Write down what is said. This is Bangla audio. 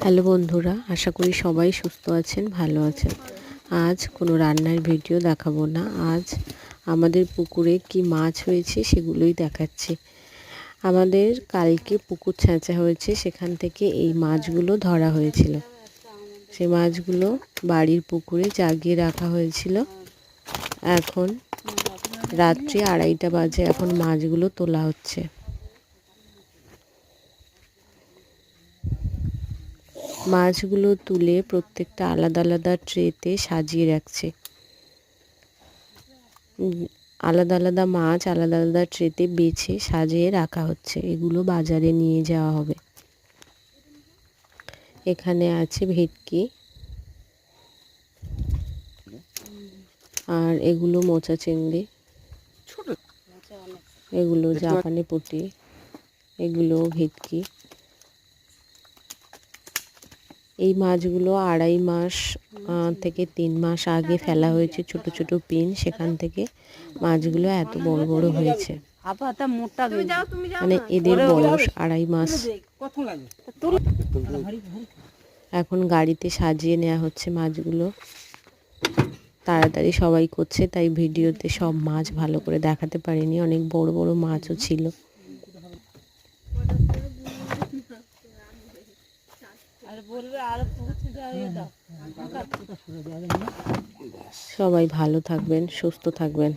হ্যালো বন্ধুরা, আশা করি সবাই সুস্থ আছেন, ভালো আছেন। আজ কোনো রান্নার ভিডিও দেখাবো না। আজ আমাদের পুকুরে কি মাছ হয়েছে সেগুলোই দেখাচ্ছি। আমাদের কালকে পুকুর ছেঁচা হয়েছে, সেখান থেকে এই মাছগুলো ধরা হয়েছিল। সেই মাছগুলো বাড়ির পুকুরে জাগিয়ে রাখা হয়েছিল। এখন রাত্রি 2:30 বাজে, এখন মাছগুলো তোলা হচ্ছে। মাছগুলো তুলে প্রত্যেকটা আলাদা আলাদা ট্রেতে সাজিয়ে রাখছে। আলাদা আলাদা মাছ আলাদা আলাদা ট্রেতে বেছে সাজিয়ে রাখা হচ্ছে। এগুলো বাজারে নিয়ে যাওয়া হবে। এখানে আছে ভেটকি, আর এগুলো মোচা চিংড়ি, এগুলো জাপানি পুঁটি, এগুলো ভেটকি। এই মাছগুলো 2.5 মাস থেকে 3 মাস আগে ফেলা হয়েছে ছোট ছোট পিন, সেখান থেকে মাছগুলো এত বড় বড় হয়েছে। মানে এদের বয়স 2.5 মাস। এখন গাড়িতে সাজিয়ে নেওয়া হচ্ছে মাছগুলো। তাড়াতাড়ি সবাই করছে, তাই ভিডিওতে সব মাছ ভালো করে দেখাতে পারিনি। অনেক বড় বড় মাছও ছিল। সবাই ভালো থাকবেন, সুস্থ থাকবেন।